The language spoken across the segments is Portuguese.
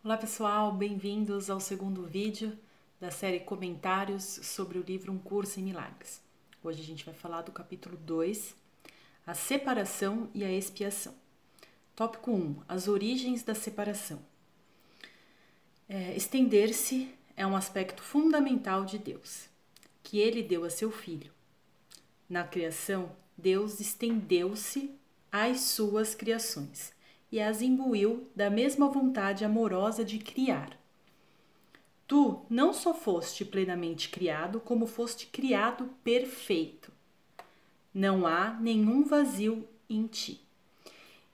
Olá pessoal, bem-vindos ao segundo vídeo da série Comentários sobre o livro Um Curso em Milagres. Hoje a gente vai falar do capítulo 2, a separação e a expiação. Tópico 1, as origens da separação. Estender-se é um aspecto fundamental de Deus, que ele deu a seu Filho. Na criação, Deus estendeu-se às suas criações e as imbuiu da mesma vontade amorosa de criar. Tu não só foste plenamente criado, como foste criado perfeito. Não há nenhum vazio em ti.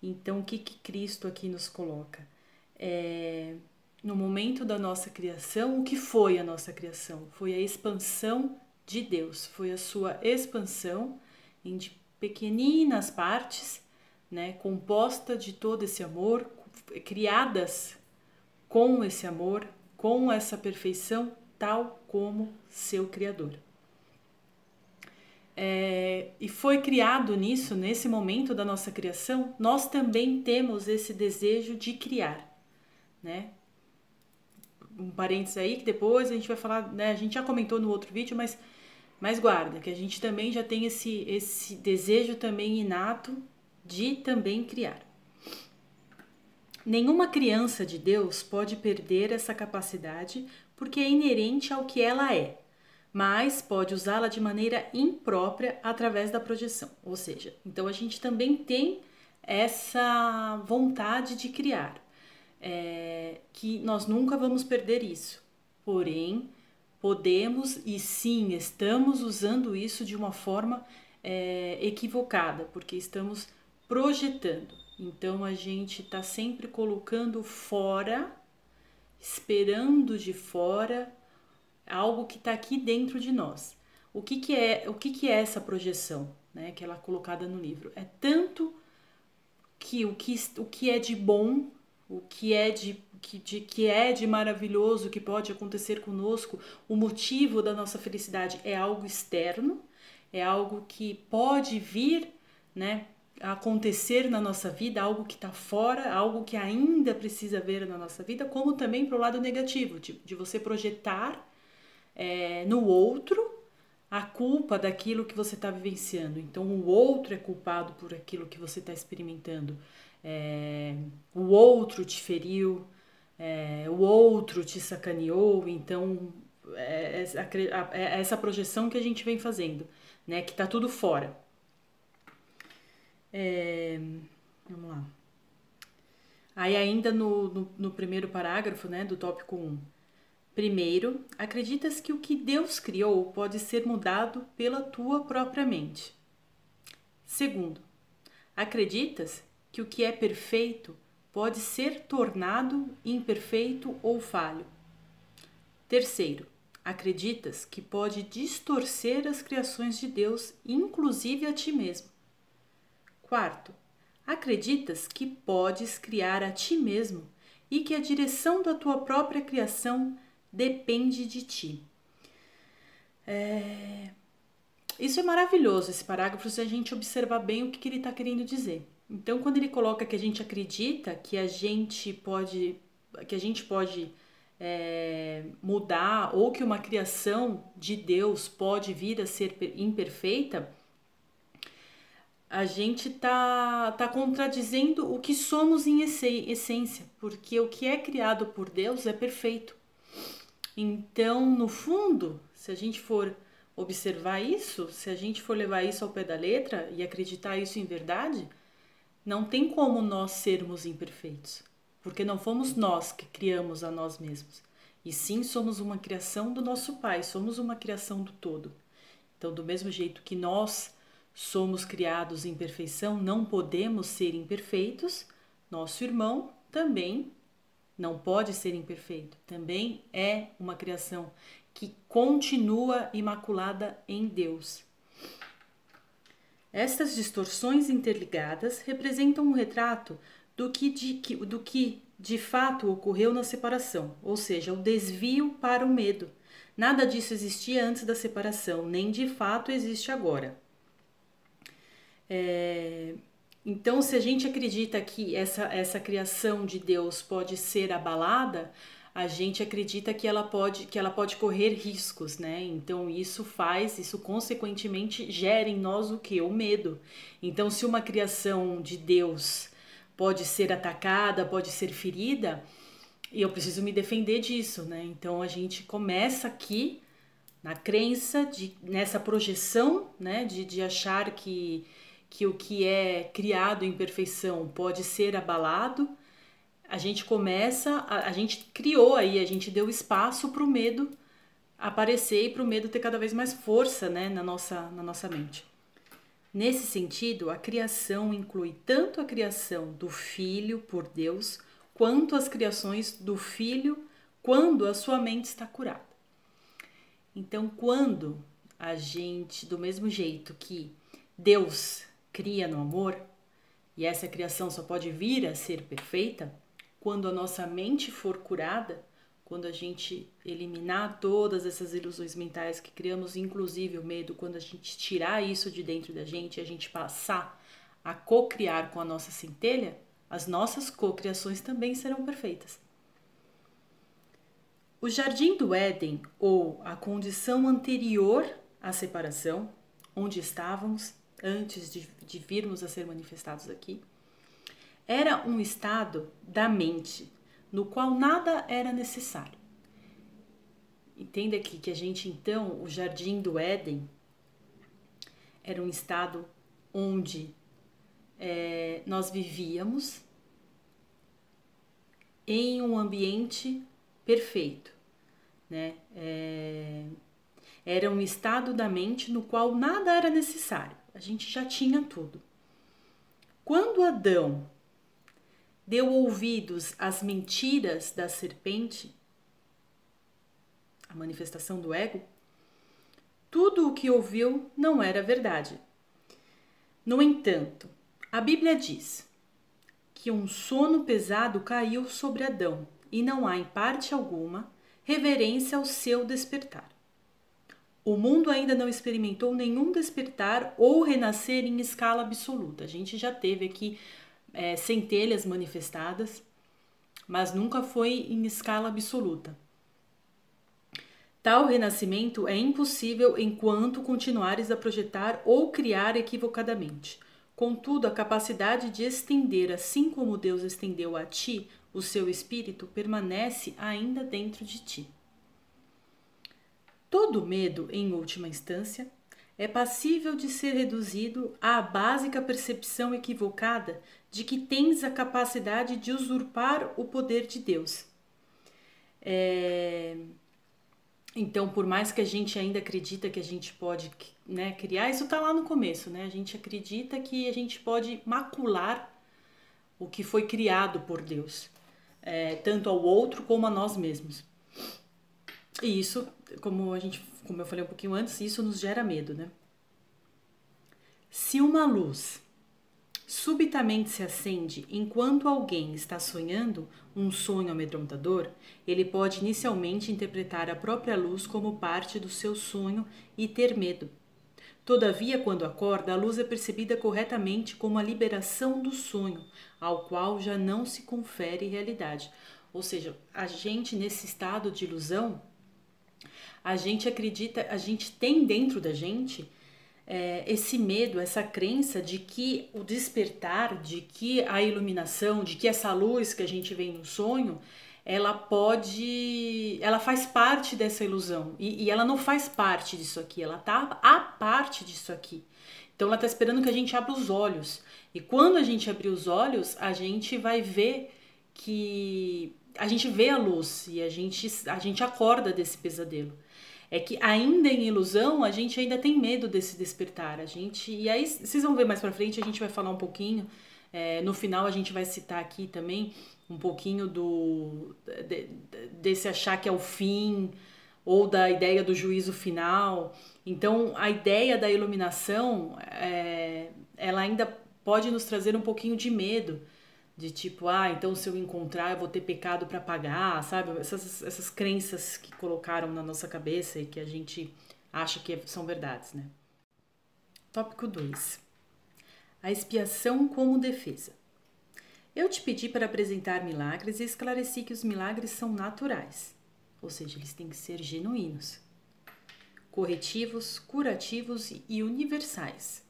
Então, o que Cristo aqui nos coloca? No momento da nossa criação, o que foi a nossa criação? Foi a expansão de Deus, foi a sua expansão em pequeninas partes, né, composta de todo esse amor, criadas com esse amor, com essa perfeição, tal como seu Criador. E foi criado nisso, nesse momento da nossa criação, nós também temos esse desejo de criar, né? Um parênteses aí que depois a gente vai falar, né? A gente já comentou no outro vídeo, mas guarda, que a gente também já tem esse desejo também inato de também criar. Nenhuma criança de Deus pode perder essa capacidade porque é inerente ao que ela é, mas pode usá-la de maneira imprópria através da projeção. Ou seja, então a gente também tem essa vontade de criar, que nós nunca vamos perder isso. Porém, podemos e sim, estamos usando isso de uma forma equivocada, porque estamos projetando. Então a gente está sempre colocando fora, esperando de fora algo que está aqui dentro de nós. O que é essa projeção, né, que ela é colocada no livro? É tanto que o que é de bom, o que é de maravilhoso que pode acontecer conosco, o motivo da nossa felicidade é algo externo, é algo que pode vir, né, a acontecer na nossa vida, algo que está fora, algo que ainda precisa ver na nossa vida, como também para o lado negativo, de você projetar no outro a culpa daquilo que você está vivenciando. Então o outro é culpado por aquilo que você está experimentando. O outro te feriu, o outro te sacaneou. Então é essa projeção que a gente vem fazendo, né? Que tá tudo fora. Vamos lá. Aí ainda no primeiro parágrafo, né, do tópico 1. Primeiro, acreditas que o que Deus criou pode ser mudado pela tua própria mente. Segundo, acreditas que o que é perfeito pode ser tornado imperfeito ou falho. Terceiro, acreditas que pode distorcer as criações de Deus, inclusive a ti mesmo. Quarto, acreditas que podes criar a ti mesmo e que a direção da tua própria criação depende de ti. Isso é maravilhoso, esse parágrafo, se a gente observar bem o que ele está querendo dizer. Então, quando ele coloca que a gente acredita que a gente pode mudar, ou que uma criação de Deus pode vir a ser imperfeita, a gente tá contradizendo o que somos em essência, porque o que é criado por Deus é perfeito. Então, no fundo, se a gente for observar isso, se a gente for levar isso ao pé da letra e acreditar isso em verdade, não tem como nós sermos imperfeitos, porque não fomos nós que criamos a nós mesmos, e sim somos uma criação do nosso Pai, somos uma criação do todo. Então, do mesmo jeito que nós somos criados em perfeição, não podemos ser imperfeitos, nosso irmão também não pode ser imperfeito, também é uma criação que continua imaculada em Deus. Estas distorções interligadas representam um retrato do que de fato ocorreu na separação, ou seja, o desvio para o medo. Nada disso existia antes da separação, nem de fato existe agora. Então, se a gente acredita que essa criação de Deus pode ser abalada, a gente acredita que ela pode correr riscos, né? Então, isso consequentemente gera em nós o quê? O medo. Então, se uma criação de Deus pode ser atacada, pode ser ferida, eu preciso me defender disso, né? Então, a gente começa aqui na crença, nessa projeção, né, de achar que o que é criado em perfeição pode ser abalado. A gente a gente criou aí, a gente deu espaço para o medo aparecer e para o medo ter cada vez mais força, né, na nossa mente. Nesse sentido, a criação inclui tanto a criação do Filho por Deus, quanto as criações do Filho quando a sua mente está curada. Então, quando a gente, do mesmo jeito que Deus cria no amor, e essa criação só pode vir a ser perfeita, quando a nossa mente for curada, quando a gente eliminar todas essas ilusões mentais que criamos, inclusive o medo, quando a gente tirar isso de dentro da gente e a gente passar a co-criar com a nossa centelha, as nossas co-criações também serão perfeitas. O Jardim do Éden, ou a condição anterior à separação, onde estávamos antes de virmos a ser manifestados aqui, era um estado da mente, no qual nada era necessário. Entenda aqui que a gente, então, o Jardim do Éden era um estado onde nós vivíamos em um ambiente perfeito, né? Era um estado da mente no qual nada era necessário. A gente já tinha tudo. Quando Adão deu ouvidos às mentiras da serpente, a manifestação do ego, tudo o que ouviu não era verdade. No entanto, a Bíblia diz que um sono pesado caiu sobre Adão e não há, em parte alguma, reverência ao seu despertar. O mundo ainda não experimentou nenhum despertar ou renascer em escala absoluta. A gente já teve aqui centelhas manifestadas, mas nunca foi em escala absoluta. Tal renascimento é impossível enquanto continuares a projetar ou criar equivocadamente. Contudo, a capacidade de estender, assim como Deus estendeu a ti o seu espírito, permanece ainda dentro de ti. Todo medo, em última instância, é passível de ser reduzido à básica percepção equivocada de que tens a capacidade de usurpar o poder de Deus. Então, por mais que a gente ainda acredita que a gente pode, né, criar, isso está lá no começo, né? A gente acredita que a gente pode macular o que foi criado por Deus, tanto ao outro como a nós mesmos. E isso, como eu falei um pouquinho antes, isso nos gera medo, né? Se uma luz subitamente se acende enquanto alguém está sonhando um sonho amedrontador, ele pode inicialmente interpretar a própria luz como parte do seu sonho e ter medo. Todavia, quando acorda, a luz é percebida corretamente como a liberação do sonho, ao qual já não se confere realidade. Ou seja, a gente nesse estado de ilusão, a gente acredita, a gente tem dentro da gente esse medo, essa crença de que o despertar, de que a iluminação, de que essa luz que a gente vê no sonho, ela faz parte dessa ilusão e ela não faz parte disso aqui, ela tá a parte disso aqui. Então ela tá esperando que a gente abra os olhos. E quando a gente abrir os olhos, a gente vai ver que a gente vê a luz e a gente acorda desse pesadelo. É que ainda em ilusão, a gente ainda tem medo desse despertar. E aí, vocês vão ver mais pra frente, a gente vai falar um pouquinho. No final, a gente vai citar aqui também um pouquinho desse achar que é o fim, ou da ideia do juízo final. Então, a ideia da iluminação, ela ainda pode nos trazer um pouquinho de medo. De tipo, então se eu encontrar eu vou ter pecado para pagar, sabe? Essas crenças que colocaram na nossa cabeça e que a gente acha que são verdades, né? Tópico 2. A expiação como defesa. Eu te pedi para apresentar milagres e esclareci que os milagres são naturais, ou seja, eles têm que ser genuínos, corretivos, curativos e universais.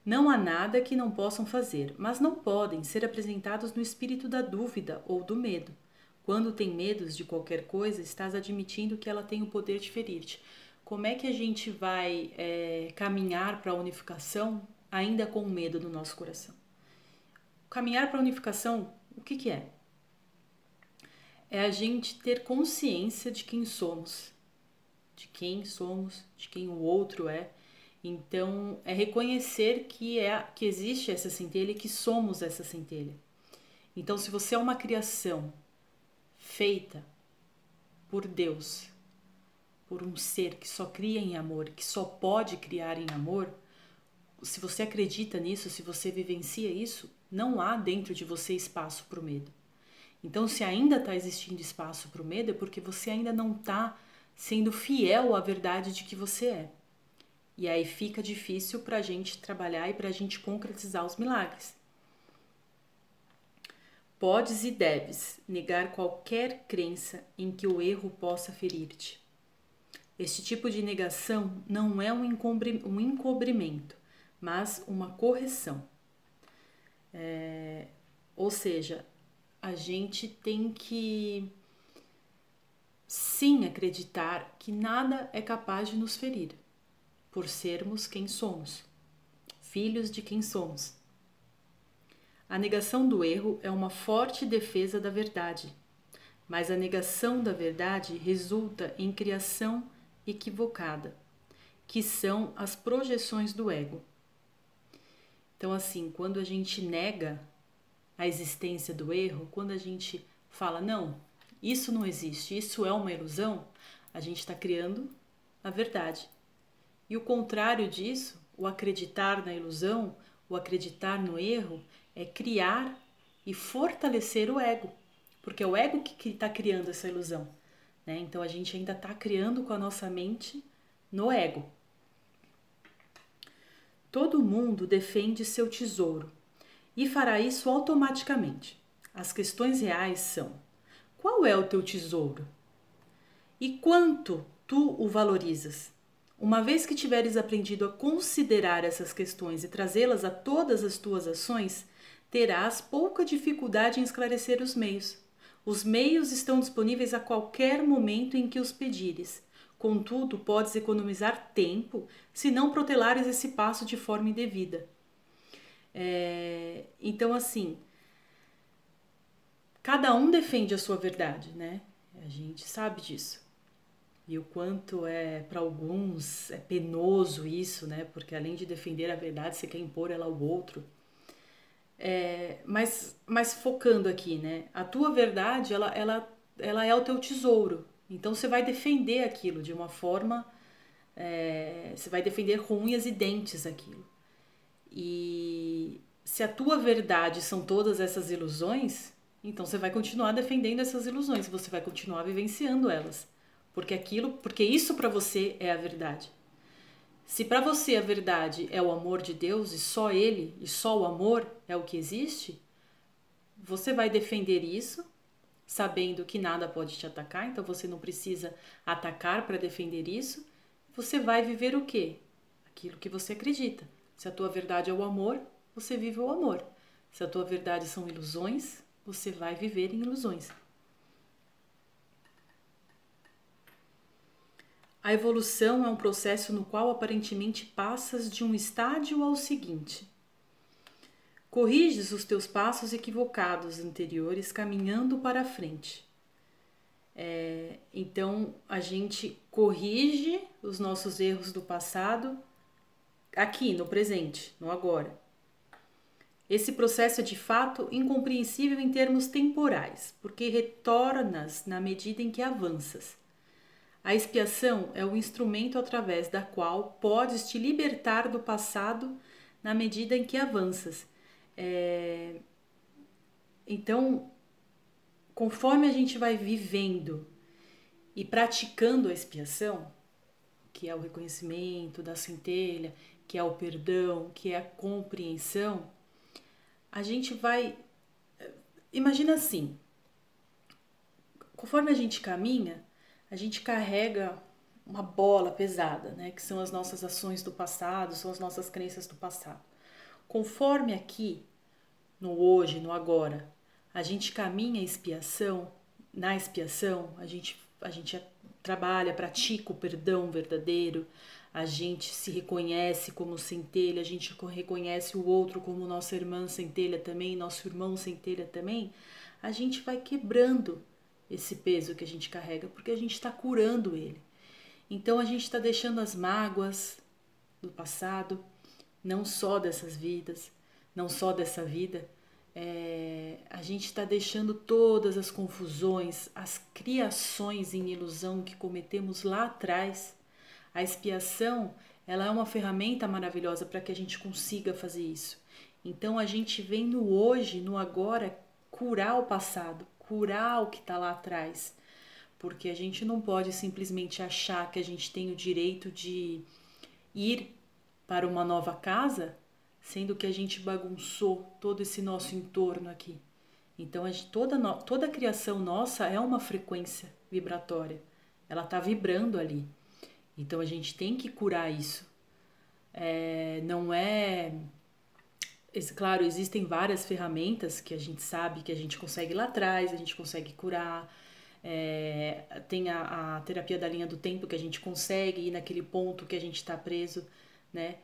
Não há nada que não possam fazer, mas não podem ser apresentados no espírito da dúvida ou do medo. Quando tem medos de qualquer coisa, estás admitindo que ela tem o poder de ferir-te. Como é que a gente vai caminhar para a unificação ainda com medo no nosso coração? Caminhar para a unificação, o que é? É a gente ter consciência de quem somos, de quem o outro é. Então, é reconhecer que existe essa centelha e que somos essa centelha. Então, se você é uma criação feita por Deus, por um ser que só cria em amor, que só pode criar em amor, se você acredita nisso, se você vivencia isso, não há dentro de você espaço para o medo. Então, se ainda está existindo espaço para o medo, é porque você ainda não está sendo fiel à verdade de que você é. E aí fica difícil para a gente trabalhar e para a gente concretizar os milagres. Podes e deves negar qualquer crença em que o erro possa ferir-te. Este tipo de negação não é um encobrimento, mas uma correção. Ou seja, a gente tem que sim acreditar que nada é capaz de nos ferir, por sermos quem somos, filhos de quem somos. A negação do erro é uma forte defesa da verdade, mas a negação da verdade resulta em criação equivocada, que são as projeções do ego. Então, assim, quando a gente nega a existência do erro, quando a gente fala, não, isso não existe, isso é uma ilusão, a gente está criando a verdade. E o contrário disso, o acreditar na ilusão, o acreditar no erro, é criar e fortalecer o ego, porque é o ego que está criando essa ilusão, né? Então a gente ainda está criando com a nossa mente no ego. Todo mundo defende seu tesouro e fará isso automaticamente. As questões reais são: qual é o teu tesouro? E quanto tu o valorizas? Uma vez que tiveres aprendido a considerar essas questões e trazê-las a todas as tuas ações, terás pouca dificuldade em esclarecer os meios. Os meios estão disponíveis a qualquer momento em que os pedires. Contudo, podes economizar tempo se não protelares esse passo de forma indevida. Então, assim, cada um defende a sua verdade, né? A gente sabe disso. E o quanto para alguns é penoso isso, né? Porque além de defender a verdade, você quer impor ela ao outro. Mas focando aqui, né? A tua verdade, ela é o teu tesouro. Então você vai defender aquilo de uma forma, você vai defender com unhas e dentes aquilo. E se a tua verdade são todas essas ilusões, então você vai continuar defendendo essas ilusões, você vai continuar vivenciando elas. Porque isso para você é a verdade. Se para você a verdade é o amor de Deus e só Ele e só o amor é o que existe, você vai defender isso, sabendo que nada pode te atacar, então você não precisa atacar para defender isso. Você vai viver o quê? Aquilo que você acredita. Se a tua verdade é o amor, você vive o amor. Se a tua verdade são ilusões, você vai viver em ilusões. A evolução é um processo no qual aparentemente passas de um estágio ao seguinte. Corriges os teus passos equivocados anteriores caminhando para a frente. Então, a gente corrige os nossos erros do passado aqui, no presente, no agora. Esse processo é de fato incompreensível em termos temporais, porque retornas na medida em que avanças. A expiação é o instrumento através da qual podes te libertar do passado na medida em que avanças. Então, conforme a gente vai vivendo e praticando a expiação, que é o reconhecimento da centelha, que é o perdão, que é a compreensão, a gente vai... Imagina assim, conforme a gente caminha, a gente carrega uma bola pesada, né? Que são as nossas ações do passado, são as nossas crenças do passado. Conforme aqui, no hoje, no agora, a gente caminha a expiação, na expiação, a gente trabalha, pratica o perdão verdadeiro, a gente se reconhece como centelha, a gente reconhece o outro como nossa irmã centelha também, nosso irmão centelha também, a gente vai quebrando esse peso que a gente carrega, porque a gente está curando ele. Então a gente está deixando as mágoas do passado, não só dessas vidas, não só dessa vida, a gente está deixando todas as confusões, as criações em ilusão que cometemos lá atrás. A expiação, ela é uma ferramenta maravilhosa para que a gente consiga fazer isso. Então a gente vem no hoje, no agora, curar o passado, curar o que está lá atrás. Porque a gente não pode simplesmente achar que a gente tem o direito de ir para uma nova casa, sendo que a gente bagunçou todo esse nosso entorno aqui. Então, toda a criação nossa é uma frequência vibratória. Ela está vibrando ali. Então, a gente tem que curar isso. Não é... Claro, existem várias ferramentas que a gente sabe que a gente consegue ir lá atrás, a gente consegue curar. Tem a terapia da linha do tempo, que a gente consegue ir naquele ponto que a gente está preso, né?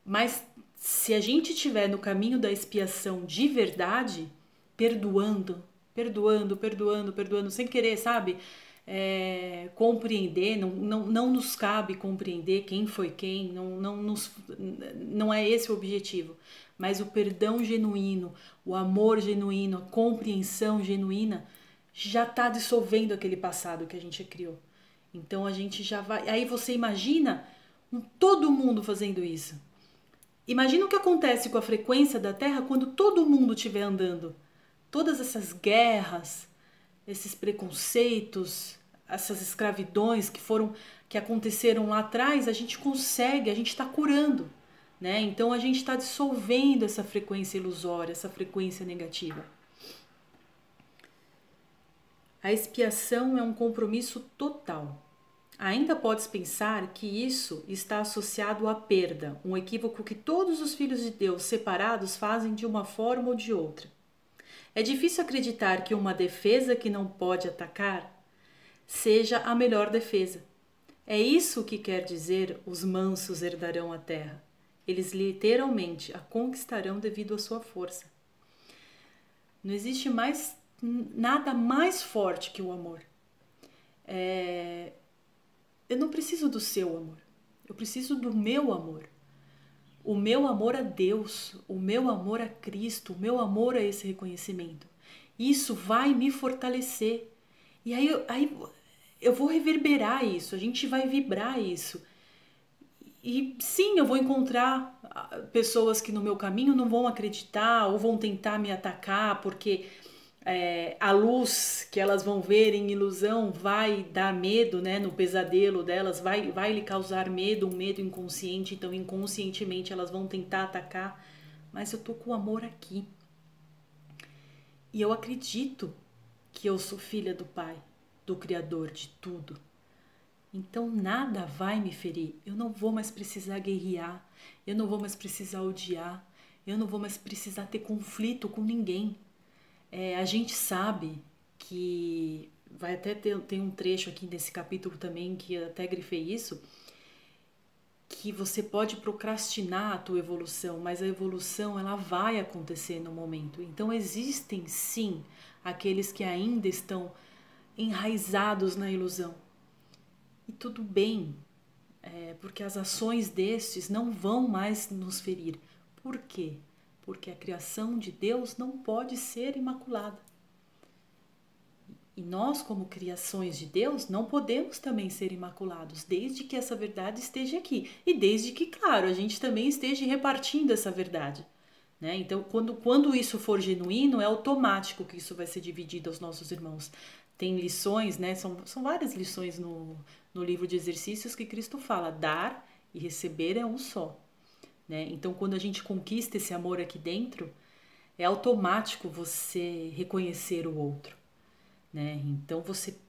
Mas se a gente estiver no caminho da expiação de verdade, perdoando, sem querer, sabe? Compreender, não nos cabe compreender quem foi quem, não é esse o objetivo. Mas o perdão genuíno, o amor genuíno, a compreensão genuína já está dissolvendo aquele passado que a gente criou. Então a gente já vai... Aí você imagina todo mundo fazendo isso. Imagina o que acontece com a frequência da Terra quando todo mundo estiver andando. Todas essas guerras, esses preconceitos, essas escravidões que aconteceram lá atrás, a gente está curando, né? Então a gente está dissolvendo essa frequência ilusória, essa frequência negativa. A expiação é um compromisso total. Ainda podes pensar que isso está associado à perda, um equívoco que todos os filhos de Deus separados fazem de uma forma ou de outra. É difícil acreditar que uma defesa que não pode atacar seja a melhor defesa. É isso que quer dizer os mansos herdarão a terra. Eles literalmente a conquistarão devido à sua força. Não existe nada mais forte que o amor. Eu não preciso do seu amor, eu preciso do meu amor. O meu amor a Deus, o meu amor a Cristo, o meu amor a esse reconhecimento. Isso vai me fortalecer. E aí eu vou reverberar isso, a gente vai vibrar isso. E sim, eu vou encontrar pessoas que no meu caminho não vão acreditar ou vão tentar me atacar porque a luz que elas vão ver em ilusão vai dar medo, né, no pesadelo delas, vai lhe causar medo, um medo inconsciente, então inconscientemente elas vão tentar atacar, mas eu tô com o amor aqui. E eu acredito que eu sou filha do Pai, do Criador de tudo. Então nada vai me ferir, eu não vou mais precisar guerrear, eu não vou mais precisar odiar, eu não vou mais precisar ter conflito com ninguém. A gente sabe que vai até tem um trecho aqui nesse capítulo também que eu até grifei isso, que você pode procrastinar a tua evolução, mas a evolução ela vai acontecer no momento. Então existem sim aqueles que ainda estão enraizados na ilusão. E tudo bem, porque as ações destes não vão mais nos ferir. Por quê? Porque a criação de Deus não pode ser imaculada. E nós, como criações de Deus, não podemos também ser imaculados, desde que essa verdade esteja aqui. E desde que, claro, a gente também esteja repartindo essa verdade. Né? Então, quando isso for genuíno, é automático que isso vai ser dividido aos nossos irmãos. Tem lições, né? São várias lições no livro de exercícios que Cristo fala. Dar e receber é um só. né? Então, quando a gente conquista esse amor aqui dentro, é automático você reconhecer o outro, né? Então,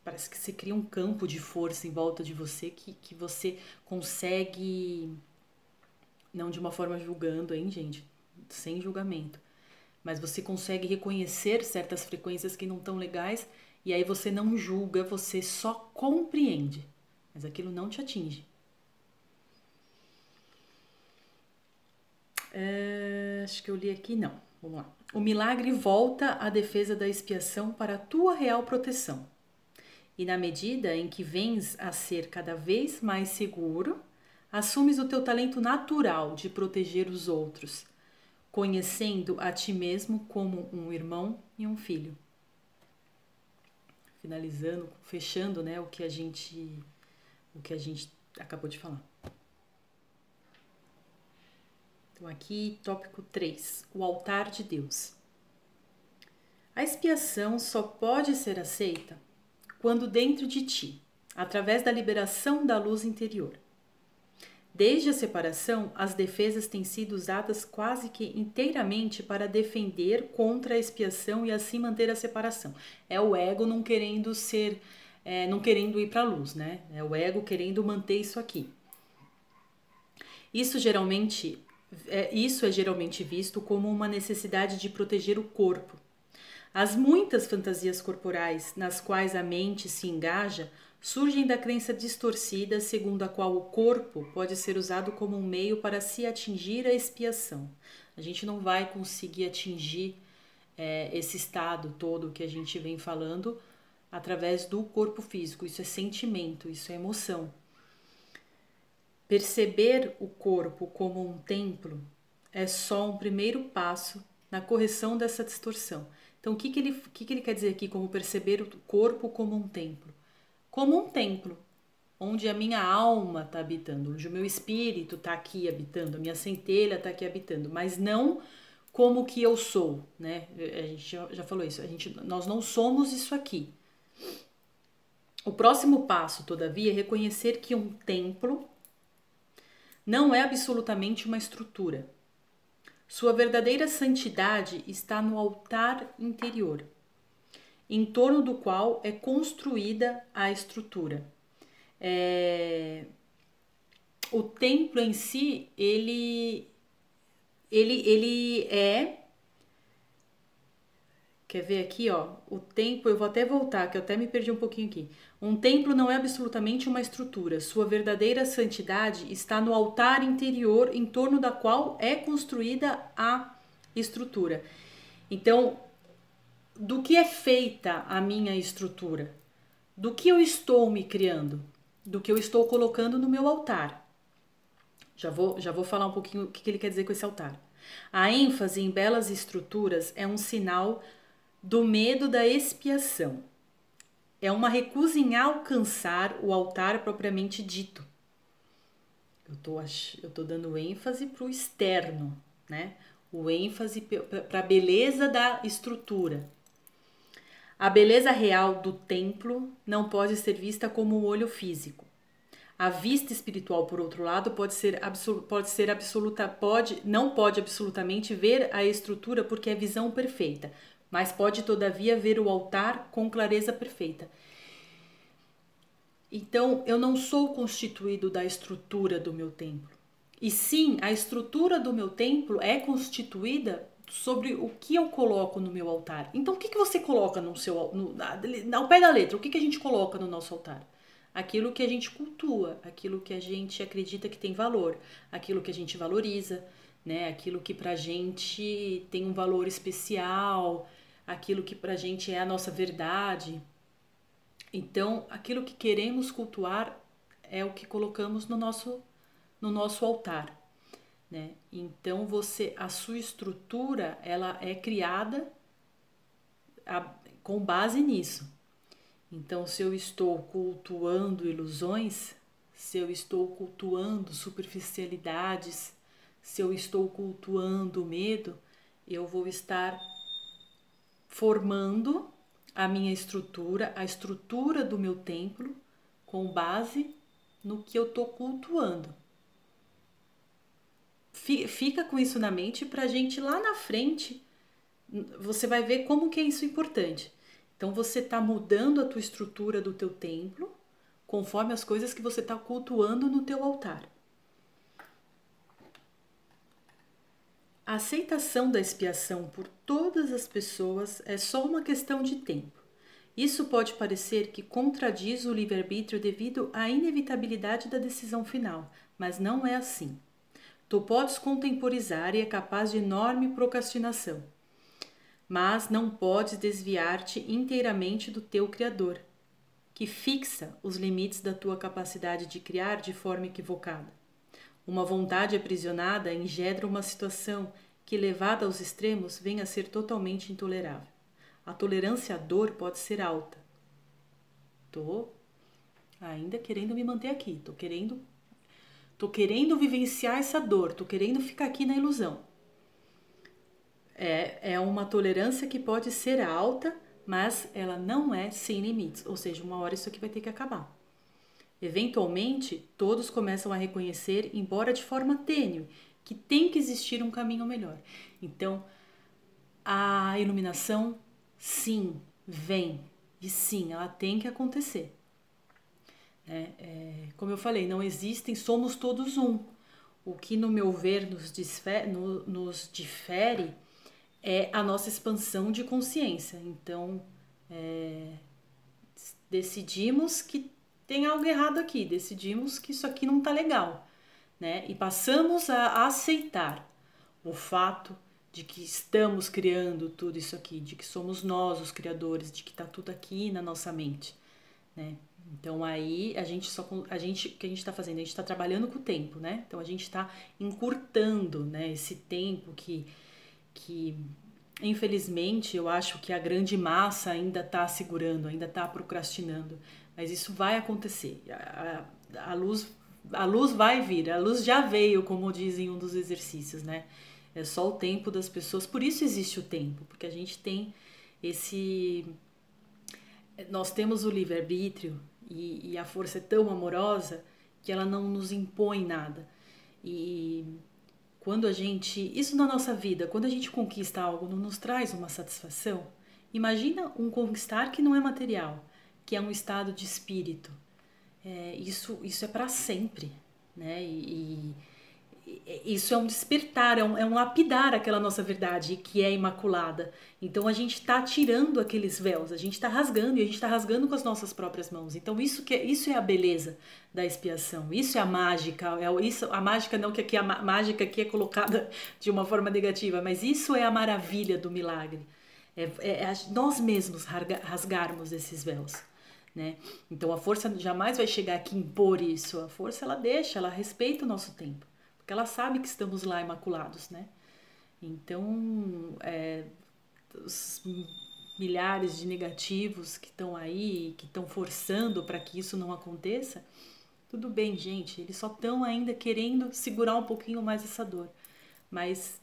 parece que você cria um campo de força em volta de você que você consegue, não de uma forma julgando, hein, gente? Sem julgamento. Mas você consegue reconhecer certas frequências que não estão legais e aí você não julga, você só compreende. Mas aquilo não te atinge. Acho que eu li aqui, não. Vamos lá. O milagre volta à defesa da expiação para a tua real proteção. E na medida em que vens a ser cada vez mais seguro, assumes o teu talento natural de proteger os outros, conhecendo a ti mesmo como um irmão e um filho. Finalizando, fechando, né, o que a gente acabou de falar. Então aqui, tópico 3, o altar de Deus. A expiação só pode ser aceita quando dentro de ti, através da liberação da luz interior. Desde a separação, as defesas têm sido usadas quase que inteiramente para defender contra a expiação e assim manter a separação. É o ego não querendo não querendo ir para a luz, né? É o ego querendo manter isso aqui. Isso é geralmente visto como uma necessidade de proteger o corpo. As muitas fantasias corporais nas quais a mente se engaja surgem da crença distorcida segundo a qual o corpo pode ser usado como um meio para se atingir a expiação. A gente não vai conseguir atingir esse estado todo que a gente vem falando através do corpo físico. Isso é sentimento, isso é emoção. Perceber o corpo como um templo é só um primeiro passo na correção dessa distorção. Então, o que ele quer dizer aqui como perceber o corpo como um templo? Como um templo, onde a minha alma está habitando, onde o meu espírito está aqui habitando, a minha centelha está aqui habitando, mas não como que eu sou, né? A gente já falou isso, nós não somos isso aqui. O próximo passo, todavia, é reconhecer que um templo não é absolutamente uma estrutura. Sua verdadeira santidade está no altar interior, em torno do qual é construída a estrutura. O templo em si, ele é... Quer ver aqui, ó? O templo, eu vou até voltar, que eu até me perdi um pouquinho aqui. Um templo não é absolutamente uma estrutura. Sua verdadeira santidade está no altar interior, em torno da qual é construída a estrutura. Então, do que é feita a minha estrutura? Do que eu estou me criando? Do que eu estou colocando no meu altar? Já vou falar um pouquinho o que ele quer dizer com esse altar. A ênfase em belas estruturas é um sinal do medo da expiação. É uma recusa em alcançar o altar propriamente dito. Eu tô dando ênfase para o externo, né? O ênfase para a beleza da estrutura. A beleza real do templo não pode ser vista como o olho físico. A vista espiritual, por outro lado, não pode absolutamente ver a estrutura porque é visão perfeita, mas pode todavia ver o altar com clareza perfeita. Então, eu não sou constituído da estrutura do meu templo. E sim, a estrutura do meu templo é constituída sobre o que eu coloco no meu altar. Então, o que você coloca ao pé da letra? O que a gente coloca no nosso altar? Aquilo que a gente cultua, aquilo que a gente acredita que tem valor, aquilo que a gente valoriza, né? Aquilo que pra gente tem um valor especial, aquilo que pra gente é a nossa verdade. Então, aquilo que queremos cultuar é o que colocamos no nosso altar, né? Então, a sua estrutura, ela é criada com base nisso. Então, se eu estou cultuando ilusões, se eu estou cultuando superficialidades, se eu estou cultuando medo, eu vou estar formando a minha estrutura, a estrutura do meu templo, com base no que eu estou cultuando. fica com isso na mente pra gente lá na frente, você vai ver como que é isso importante. Então você está mudando a tua estrutura do teu templo conforme as coisas que você está cultuando no teu altar. A aceitação da expiação por todas as pessoas é só uma questão de tempo. Isso pode parecer que contradiz o livre-arbítrio devido à inevitabilidade da decisão final, mas não é assim. Tu podes contemporizar e é capaz de enorme procrastinação, mas não podes desviar-te inteiramente do teu Criador, que fixa os limites da tua capacidade de criar de forma equivocada. Uma vontade aprisionada engendra uma situação que, levada aos extremos, vem a ser totalmente intolerável. A tolerância à dor pode ser alta. Tô ainda querendo me manter aqui, tô querendo vivenciar essa dor, tô querendo ficar aqui na ilusão. É uma tolerância que pode ser alta, mas ela não é sem limites, ou seja, uma hora isso aqui vai ter que acabar. Eventualmente, todos começam a reconhecer, embora de forma tênue, que tem que existir um caminho melhor. Então, a iluminação, sim, vem. E sim, ela tem que acontecer. Como eu falei, não existem, somos todos um. O que, no meu ver, nos difere é a nossa expansão de consciência. Então, decidimos que tem algo errado aqui, decidimos que isso aqui não está legal, né? E passamos a aceitar o fato de que estamos criando tudo isso aqui, de que somos nós os criadores, de que está tudo aqui na nossa mente, né? Então aí o que a gente está fazendo? A gente está trabalhando com o tempo, né? Então a gente está encurtando, né, esse tempo que infelizmente eu acho que a grande massa ainda está segurando, ainda está procrastinando. Mas isso vai acontecer. A luz vai vir, a luz já veio, como dizem em um dos exercícios, né? É só o tempo das pessoas. Por isso existe o tempo, porque a gente tem nós temos o livre-arbítrio e a força é tão amorosa que ela não nos impõe nada. E quando isso na nossa vida, quando a gente conquista algo, não nos traz uma satisfação. Imagina um conquistar que não é material, que é um estado de espírito. Isso é para sempre, né? E isso é um despertar, é um lapidar aquela nossa verdade que é imaculada. Então a gente está tirando aqueles véus, a gente está rasgando e a gente está rasgando com as nossas próprias mãos. Então isso é a beleza da expiação, isso é a mágica. A mágica não que aqui a mágica aqui é colocada de uma forma negativa, mas isso é a maravilha do milagre. Nós mesmos rasgarmos esses véus. Né? Então a força jamais vai chegar aqui e impor isso. A força ela respeita o nosso tempo, porque ela sabe que estamos lá imaculados, né? Então os milhares de negativos que estão aí, que estão forçando para que isso não aconteça, tudo bem, gente, eles só estão ainda querendo segurar um pouquinho mais essa dor, mas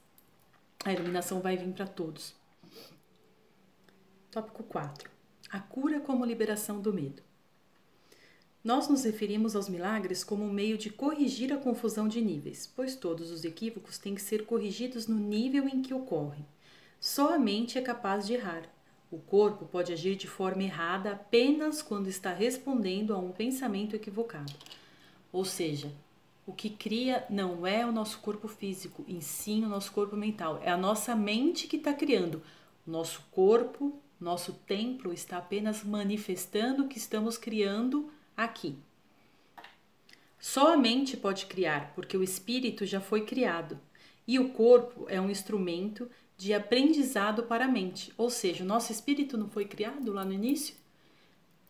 a iluminação vai vir para todos. Tópico 4. A cura como liberação do medo. Nós nos referimos aos milagres como um meio de corrigir a confusão de níveis, pois todos os equívocos têm que ser corrigidos no nível em que ocorrem. Só a mente é capaz de errar. O corpo pode agir de forma errada apenas quando está respondendo a um pensamento equivocado. Ou seja, o que cria não é o nosso corpo físico, e sim o nosso corpo mental. É a nossa mente que está criando. O nosso corpo, nosso templo está apenas manifestando o que estamos criando aqui. Só a mente pode criar, porque o espírito já foi criado. E o corpo é um instrumento de aprendizado para a mente. Ou seja, o nosso espírito não foi criado lá no início?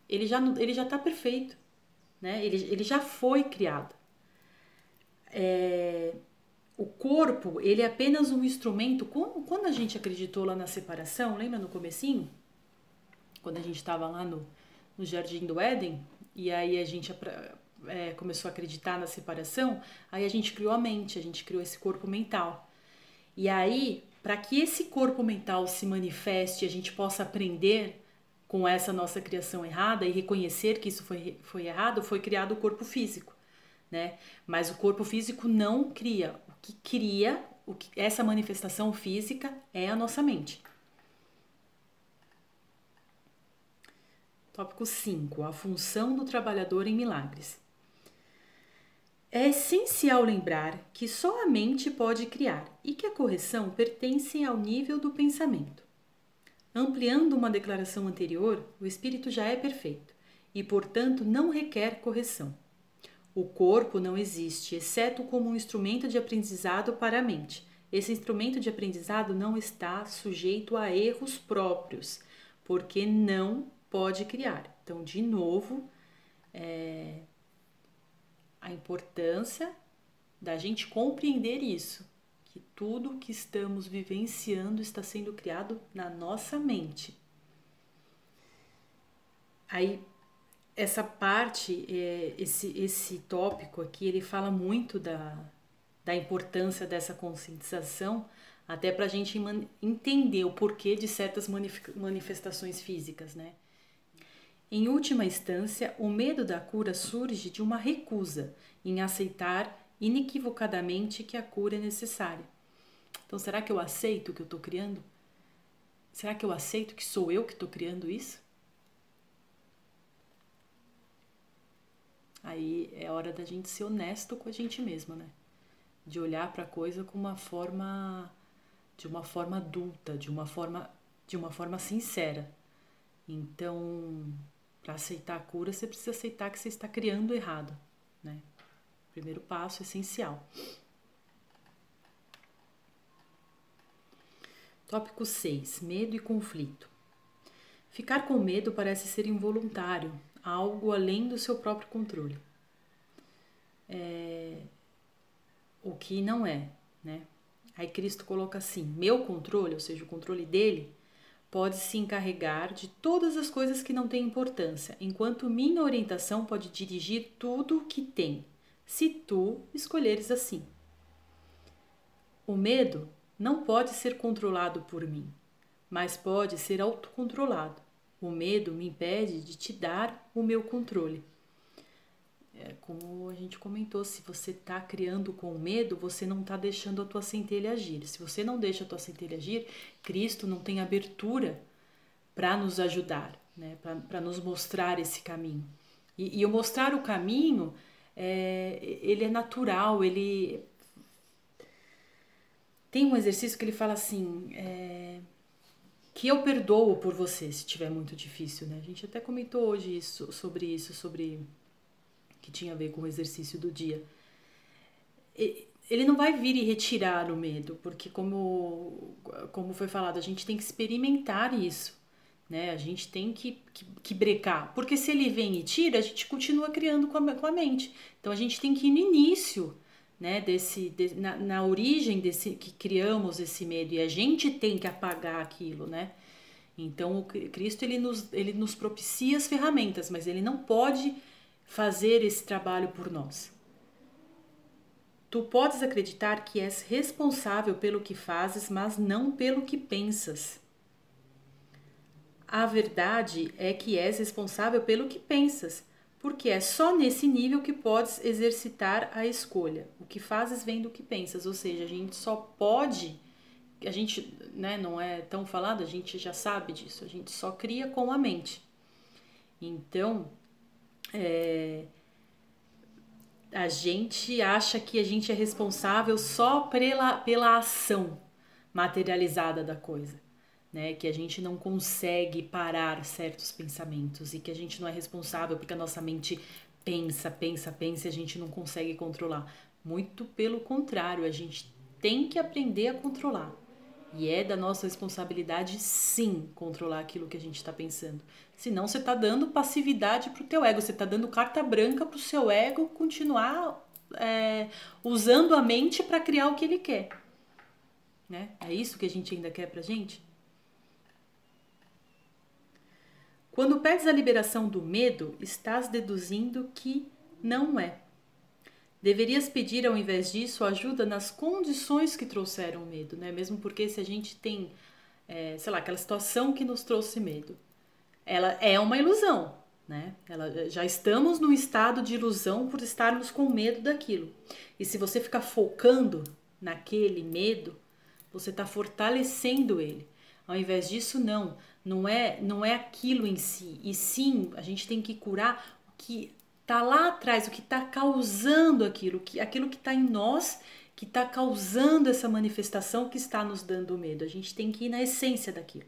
Ele já está perfeito, né? Ele já foi criado. O corpo, ele é apenas um instrumento. Quando a gente acreditou lá na separação, lembra no comecinho? Quando a gente estava lá no Jardim do Éden, e aí a gente começou a acreditar na separação, aí a gente criou a mente, a gente criou esse corpo mental. E aí, para que esse corpo mental se manifeste, a gente possa aprender com essa nossa criação errada e reconhecer que isso foi errado, foi criado o corpo físico, né? Mas o corpo físico não cria. O que cria, essa manifestação física é a nossa mente. Tópico 5. A função do trabalhador em milagres. É essencial lembrar que só a mente pode criar e que a correção pertence ao nível do pensamento. Ampliando uma declaração anterior, o espírito já é perfeito e, portanto, não requer correção. O corpo não existe, exceto como um instrumento de aprendizado para a mente. Esse instrumento de aprendizado não está sujeito a erros próprios, porque não pode criar. Então, de novo, a importância da gente compreender isso, que tudo que estamos vivenciando está sendo criado na nossa mente. Aí, essa parte, esse tópico aqui, ele fala muito da importância dessa conscientização, até para a gente entender o porquê de certas manifestações físicas, né? Em última instância, o medo da cura surge de uma recusa em aceitar inequivocadamente que a cura é necessária. Então, será que eu aceito o que eu estou criando? Será que eu aceito que sou eu que estou criando isso? Aí é hora da gente ser honesto com a gente mesma, né? De olhar para a coisa com de uma forma adulta, de uma forma sincera. Então, para aceitar a cura, você precisa aceitar que você está criando errado, né? Primeiro passo essencial. Tópico 6. Medo e conflito. Ficar com medo parece ser involuntário, algo além do seu próprio controle. O que não é, né? Aí Cristo coloca assim: meu controle, ou seja, o controle dele, pode se encarregar de todas as coisas que não têm importância, enquanto minha orientação pode dirigir tudo o que tem, se tu escolheres assim. O medo não pode ser controlado por mim, mas pode ser autocontrolado. O medo me impede de te dar o meu controle. Como a gente comentou, se você está criando com medo, você não está deixando a tua centelha agir. Se você não deixa a tua centelha agir, Cristo não tem abertura para nos ajudar, né? Para nos mostrar esse caminho. E o mostrar o caminho, ele é natural, ele... Tem um exercício que ele fala assim, que eu perdoo por você, se tiver muito difícil, né? A gente até comentou hoje sobre que tinha a ver com o exercício do dia. Ele não vai vir e retirar o medo, porque como foi falado, a gente tem que experimentar isso, né? A gente tem que brecar, porque se ele vem e tira, a gente continua criando com a mente. Então a gente tem que ir no início, né, na origem desse que criamos esse medo, e a gente tem que apagar aquilo, né? Então o Cristo ele nos propicia as ferramentas, mas ele não pode fazer esse trabalho por nós. Tu podes acreditar que és responsável pelo que fazes, mas não pelo que pensas. A verdade é que és responsável pelo que pensas, porque é só nesse nível que podes exercitar a escolha. O que fazes vem do que pensas, ou seja, a gente só pode, a gente, né, não é tão falado, a gente já sabe disso, a gente só cria com a mente. Então, a gente acha que a gente é responsável só pela ação materializada da coisa, né? Que a gente não consegue parar certos pensamentos e que a gente não é responsável porque a nossa mente pensa e a gente não consegue controlar. Muito pelo contrário, a gente tem que aprender a controlar. E é da nossa responsabilidade, sim, controlar aquilo que a gente está pensando. Senão você está dando passividade para o teu ego, você está dando carta branca para o seu ego continuar usando a mente para criar o que ele quer. Né? É isso que a gente ainda quer pra gente? Quando pedes a liberação do medo, estás deduzindo que não é. Deverias pedir, ao invés disso, ajuda nas condições que trouxeram o medo, né? Mesmo porque se a gente tem, sei lá, aquela situação que nos trouxe medo, ela é uma ilusão, né? Já estamos num estado de ilusão por estarmos com medo daquilo. E se você ficar focando naquele medo, você está fortalecendo ele. Ao invés disso, não é aquilo em si, e sim, a gente tem que curar o que está lá atrás, o que está causando aquilo que está em nós, que está causando essa manifestação que está nos dando medo. A gente tem que ir na essência daquilo.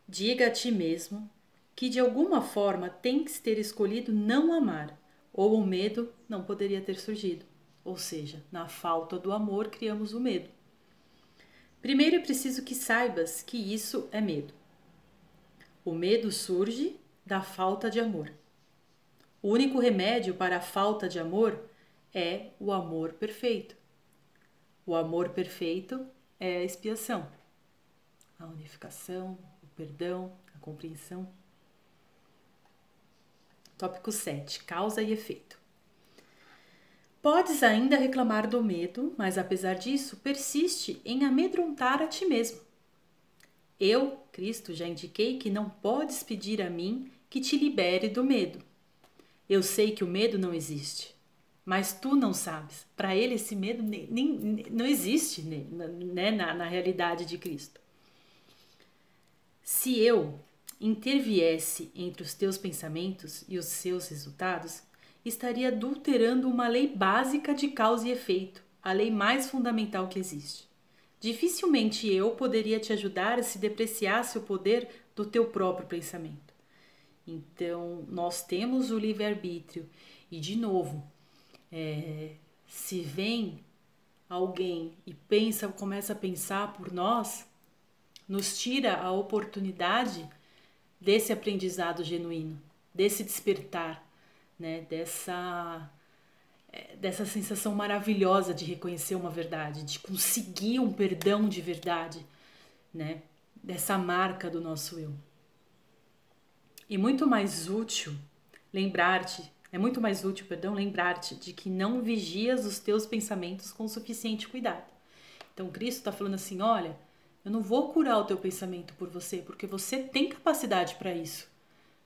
Diga a ti mesmo que de alguma forma tem que ter escolhido não amar, ou o medo não poderia ter surgido. Ou seja, na falta do amor criamos o medo. Primeiro é preciso que saibas que isso é medo. O medo surge da falta de amor. O único remédio para a falta de amor é o amor perfeito. O amor perfeito é a expiação, a unificação, o perdão, a compreensão. Tópico 7. Causa e efeito. Podes ainda reclamar do medo, mas apesar disso, persiste em amedrontar a ti mesmo. Eu, Cristo, já indiquei que não podes pedir a mim que te libere do medo. Eu sei que o medo não existe, mas tu não sabes. Para ele esse medo nem não existe, né, na realidade de Cristo. Se eu interviesse entre os teus pensamentos e os seus resultados, estaria adulterando uma lei básica de causa e efeito, a lei mais fundamental que existe. Dificilmente eu poderia te ajudar se depreciasse o poder do teu próprio pensamento. Então, nós temos o livre-arbítrio. E, de novo, se vem alguém e começa a pensar por nós, nos tira a oportunidade desse aprendizado genuíno, desse despertar, né? Dessa sensação maravilhosa de reconhecer uma verdade, de conseguir um perdão de verdade, né? Dessa marca do nosso eu. É muito mais útil lembrar-te de que não vigias os teus pensamentos com suficiente cuidado. Então Cristo está falando assim, olha, eu não vou curar o teu pensamento por você, porque você tem capacidade para isso,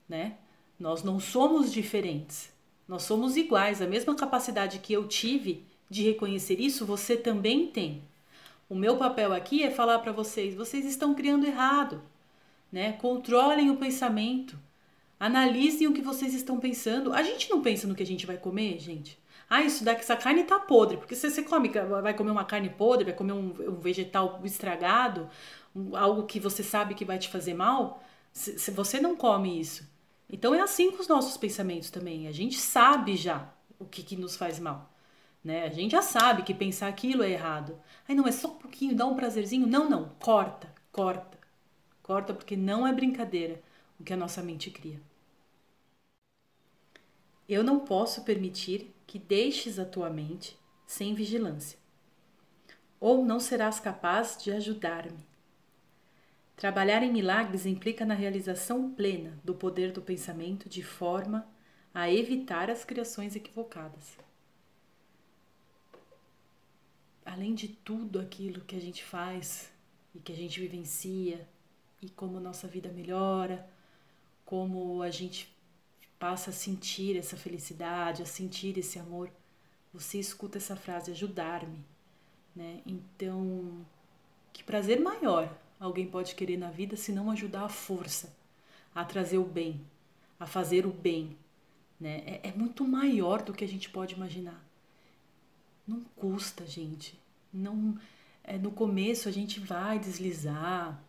né? Nós não somos diferentes, nós somos iguais, a mesma capacidade que eu tive de reconhecer isso, você também tem. O meu papel aqui é falar para vocês estão criando errado, né? Controlem o pensamento. Analisem o que vocês estão pensando. A gente não pensa no que a gente vai comer, gente. Isso daqui, essa carne tá podre. Porque se você vai comer uma carne podre, vai comer um vegetal estragado, algo que você sabe que vai te fazer mal, se você não come isso. Então é assim com os nossos pensamentos também. A gente sabe já o que nos faz mal, né? A gente já sabe que pensar aquilo é errado. Não, é só um pouquinho, dá um prazerzinho. Não, corta. Corta porque não é brincadeira o que a nossa mente cria. Eu não posso permitir que deixes a tua mente sem vigilância, ou não serás capaz de ajudar-me. Trabalhar em milagres implica na realização plena do poder do pensamento de forma a evitar as criações equivocadas. Além de tudo aquilo que a gente faz e que a gente vivencia, e como nossa vida melhora, como a gente passa a sentir essa felicidade, a sentir esse amor, você escuta essa frase, ajudar-me, né? Então, que prazer maior alguém pode querer na vida se não ajudar a força, a trazer o bem, a fazer o bem, né? É muito maior do que a gente pode imaginar. Não custa, gente. Não, no começo a gente vai deslizar,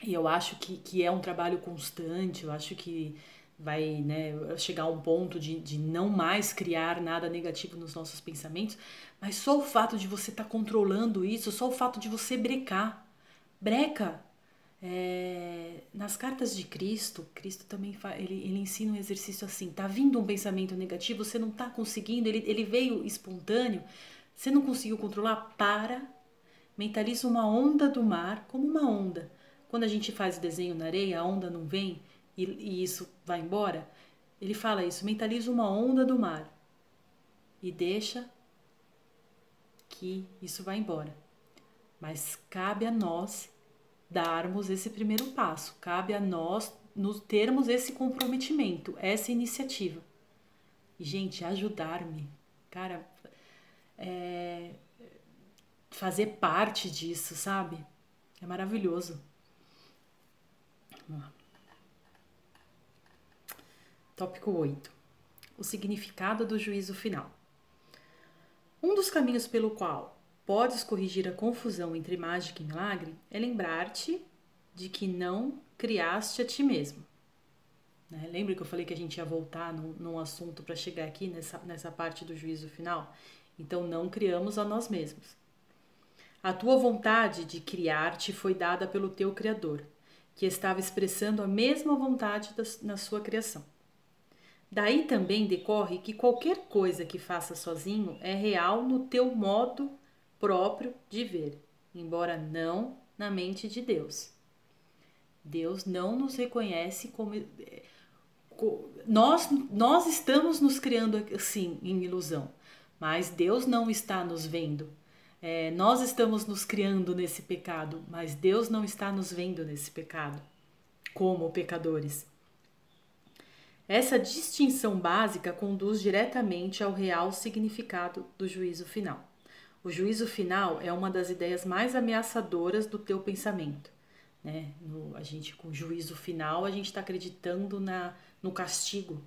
e eu acho que é um trabalho constante, eu acho que vai, né, chegar a um ponto de não mais criar nada negativo nos nossos pensamentos, mas só o fato de você estar controlando isso, só o fato de você breca. Nas cartas de Cristo também ele ensina um exercício assim, tá vindo um pensamento negativo, você não tá conseguindo, ele veio espontâneo, você não conseguiu controlar, mentaliza uma onda do mar como uma onda. Quando a gente faz o desenho na areia, a onda não vem e isso vai embora. Ele fala isso, mentaliza uma onda do mar e deixa que isso vai embora. Mas cabe a nós darmos esse primeiro passo, cabe a nós nos termos esse comprometimento, essa iniciativa. E, gente, ajudar-me. Cara, fazer parte disso, sabe? É maravilhoso. Vamos lá. Tópico 8. O significado do juízo final. Um dos caminhos pelo qual podes corrigir a confusão entre mágica e milagre é lembrar-te de que não criaste a ti mesmo. Né? Lembra que eu falei que a gente ia voltar num assunto para chegar aqui nessa parte do juízo final? Então, não criamos a nós mesmos. A tua vontade de criar-te foi dada pelo teu Criador, que estava expressando a mesma vontade na sua criação. Daí também decorre que qualquer coisa que faça sozinho é real no teu modo próprio de ver, embora não na mente de Deus. Deus não nos reconhece como... Nós estamos nos criando assim, em ilusão, mas Deus não está nos vendo. Nós estamos nos criando nesse pecado, mas Deus não está nos vendo nesse pecado, como pecadores. Essa distinção básica conduz diretamente ao real significado do juízo final. O juízo final é uma das ideias mais ameaçadoras do teu pensamento. Né? Com juízo final, a gente está acreditando no castigo.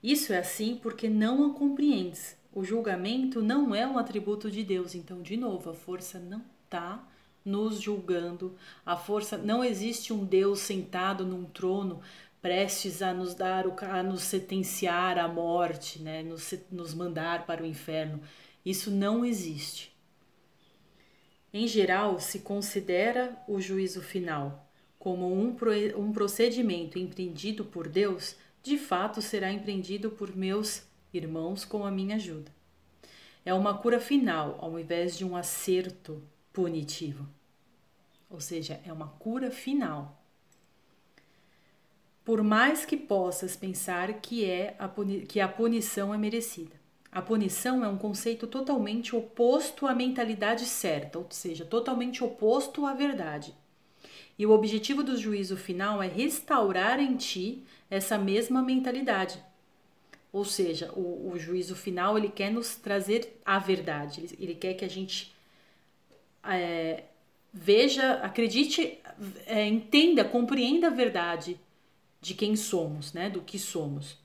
Isso é assim porque não a compreendes. O julgamento não é um atributo de Deus. Então, de novo, a força não está nos julgando. A força, não existe um Deus sentado num trono prestes a nos sentenciar à morte, né? nos mandar para o inferno. Isso não existe. Em geral, se considera o juízo final como um procedimento empreendido por Deus, de fato será empreendido por meus irmãos com a minha ajuda. É uma cura final, ao invés de um acerto punitivo. Ou seja, é uma cura final. Por mais que possas pensar que a punição é merecida. A punição é um conceito totalmente oposto à mentalidade certa, ou seja, totalmente oposto à verdade. E o objetivo do juízo final é restaurar em ti essa mesma mentalidade. Ou seja, o juízo final ele quer nos trazer a verdade, ele quer que a gente veja, acredite, entenda, compreenda a verdade de quem somos, né, do que somos.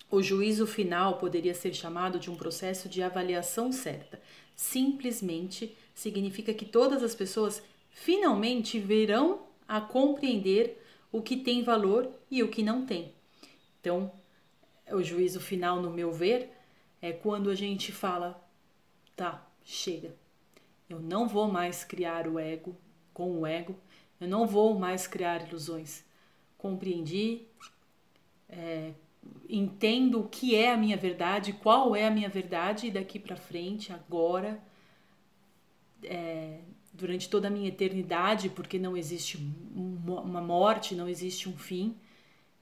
O juízo final poderia ser chamado de um processo de avaliação certa. Simplesmente significa que todas as pessoas finalmente verão a compreender o que tem valor e o que não tem. Então, o juízo final, no meu ver, é quando a gente fala, tá, chega. Eu não vou mais criar o ego com o ego. Eu não vou mais criar ilusões. Compreendi, entendo o que é a minha verdade, qual é a minha verdade daqui para frente, agora, durante toda a minha eternidade, porque não existe uma morte, não existe um fim.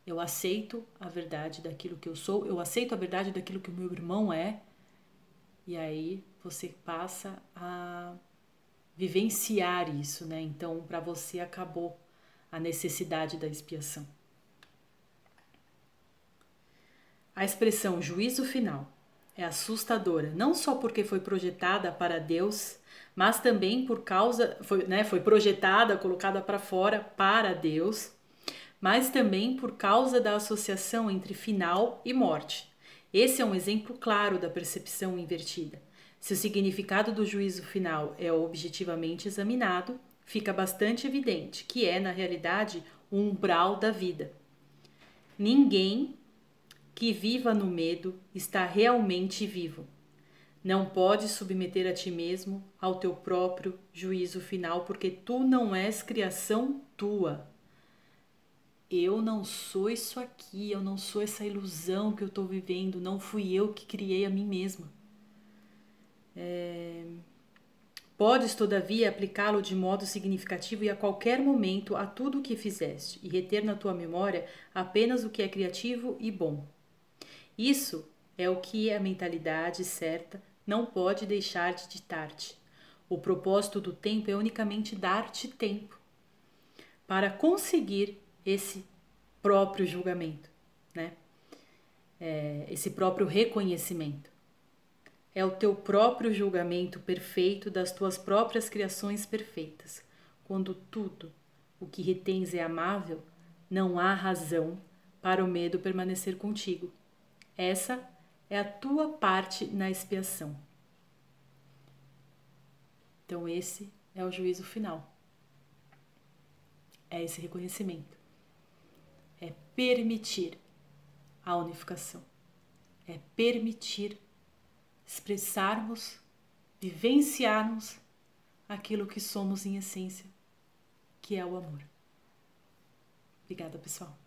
Eu aceito a verdade daquilo que eu sou, eu aceito a verdade daquilo que o meu irmão é, e aí você passa a vivenciar isso, né? Então, para você acabou a necessidade da expiação. A expressão juízo final é assustadora, não só porque foi projetada para Deus, mas também foi projetada, colocada para fora para Deus, mas também por causa da associação entre final e morte. Esse é um exemplo claro da percepção invertida. Se o significado do juízo final é objetivamente examinado, fica bastante evidente que é, na realidade, o umbral da vida. Ninguém que viva no medo está realmente vivo. Não podes submeter a ti mesmo ao teu próprio juízo final, porque tu não és criação tua. Eu não sou isso aqui, eu não sou essa ilusão que eu estou vivendo, não fui eu que criei a mim mesma. Podes, todavia, aplicá-lo de modo significativo e a qualquer momento a tudo o que fizeste, e reter na tua memória apenas o que é criativo e bom. Isso é o que a mentalidade certa não pode deixar de ditar-te. O propósito do tempo é unicamente dar-te tempo para conseguir esse próprio julgamento, né? Esse próprio reconhecimento. é o teu próprio julgamento perfeito das tuas próprias criações perfeitas. Quando tudo o que retens é amável, não há razão para o medo permanecer contigo. Essa é a tua parte na expiação. Então esse é o juízo final. É esse reconhecimento. É permitir a unificação. É permitir expressarmos, vivenciarmos aquilo que somos em essência, que é o amor. Obrigada, pessoal.